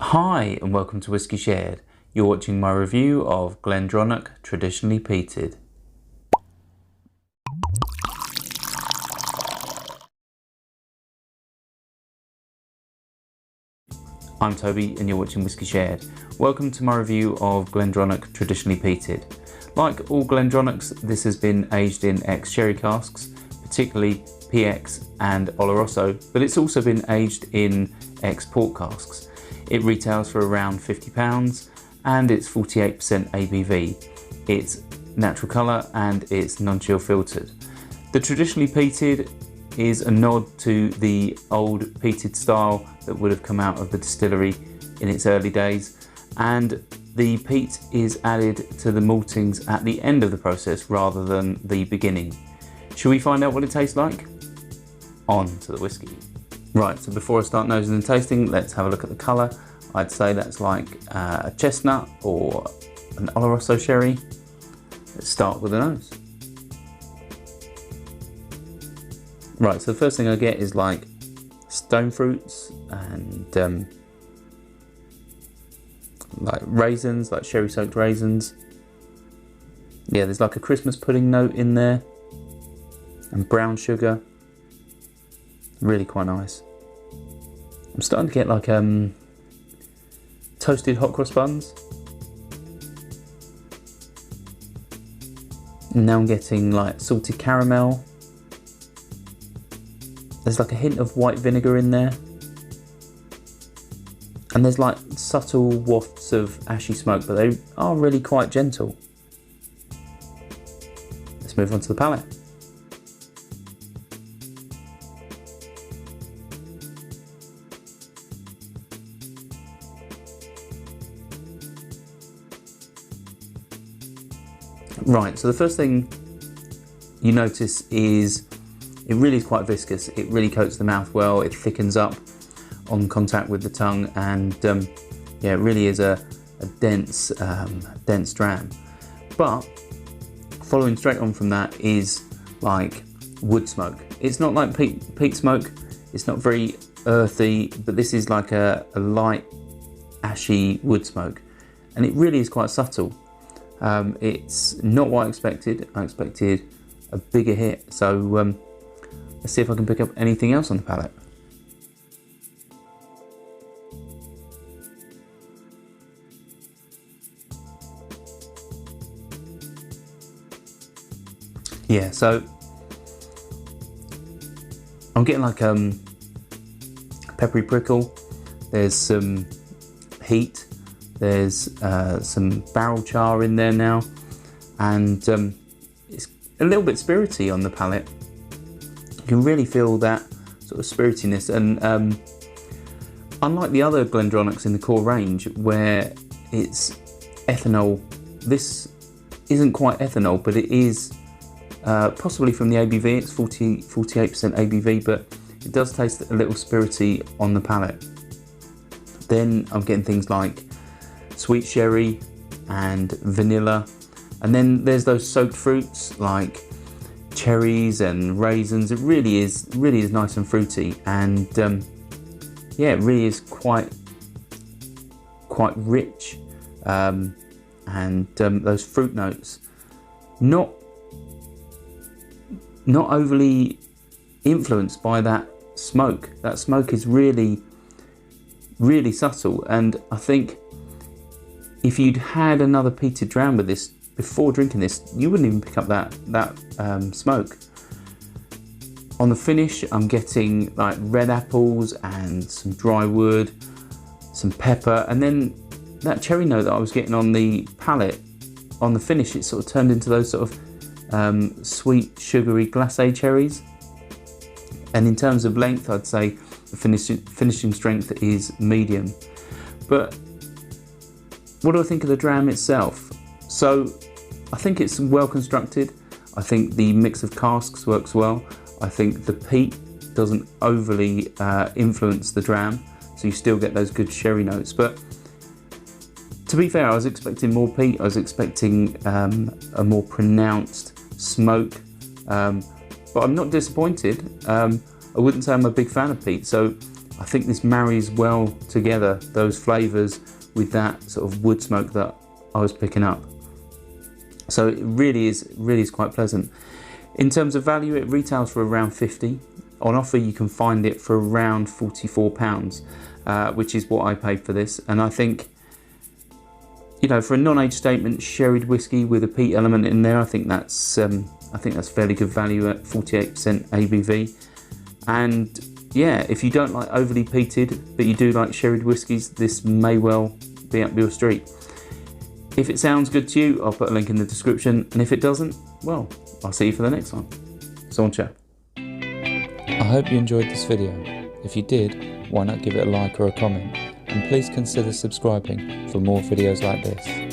Hi and welcome to Whisky Shared. You're watching my review of GlenDronach Traditionally Peated. I'm Toby and you're watching Whisky Shared. Welcome to my review of GlenDronach Traditionally Peated. Like all GlenDronachs, this has been aged in ex-sherry casks, particularly PX and Oloroso, but it's also been aged in ex-port casks. It retails for around £50 and it's 48% ABV. It's natural colour and it's non-chill filtered. The Traditionally Peated is a nod to the old peated style that would have come out of the distillery in its early days, and the peat is added to the maltings at the end of the process rather than the beginning. Should we find out what it tastes like? On to the whisky. Right, so before I start nosing and tasting, let's have a look at the colour. I'd say that's like a chestnut or an Oloroso sherry. Let's start with the nose. Right, so the first thing I get is like stone fruits and like raisins, like sherry soaked raisins. Yeah, there's like a Christmas pudding note in there and brown sugar. Really quite nice. I'm starting to get like toasted hot cross buns. And now I'm getting like salted caramel. There's like a hint of white vinegar in there. And there's like subtle wafts of ashy smoke, but they are really quite gentle. Let's move on to the palate. Right, so the first thing you notice is it really is quite viscous. It really coats the mouth well, it thickens up on contact with the tongue, and yeah, it really is a dense dram. But following straight on from that is like wood smoke. It's not like peat smoke, it's not very earthy, but this is like a light ashy wood smoke, and it really is quite subtle. It's not what I expected. I expected a bigger hit, so let's see if I can pick up anything else on the palate. Yeah, so I'm getting like peppery prickle. There's some heat. There's some barrel char in there now, and it's a little bit spirity on the palate. You can really feel that sort of spiritiness, and unlike the other GlenDronachs in the core range where it's ethanol, this isn't quite ethanol, but it is possibly from the ABV. It's 48% ABV, but it does taste a little spirity on the palate. Then I'm getting things like sweet sherry and vanilla, and then there's those soaked fruits like cherries and raisins. It really is nice and fruity, and yeah, it really is quite rich, and those fruit notes not overly influenced by that smoke. That smoke is really subtle, and I think if you'd had another peated dram with this before drinking this, you wouldn't even pick up that smoke. On the finish, I'm getting like red apples and some dry wood, some pepper, and then that cherry note that I was getting on the palate, on the finish, it sort of turned into those sort of sweet, sugary glacé cherries. And in terms of length, I'd say the finishing strength is medium. But what do I think of the dram itself? So I think it's well constructed. I think the mix of casks works well. I think the peat doesn't overly influence the dram, so you still get those good sherry notes. But to be fair, I was expecting more peat. I was expecting a more pronounced smoke, but I'm not disappointed. I wouldn't say I'm a big fan of peat, so I think this marries well together, those flavours with that sort of wood smoke that I was picking up. So it really is quite pleasant. In terms of value, it retails for around 50. On offer you can find it for around £44, which is what I paid for this. And I think, you know, for a non-age statement sherried whiskey with a peat element in there, I think that's fairly good value at 48% ABV. And yeah, if you don't like overly peated, but you do like sherried whiskies, this may well be up your street. If it sounds good to you, I'll put a link in the description, and if it doesn't, well, I'll see you for the next one. So on, chat. I hope you enjoyed this video. If you did, why not give it a like or a comment, and please consider subscribing for more videos like this.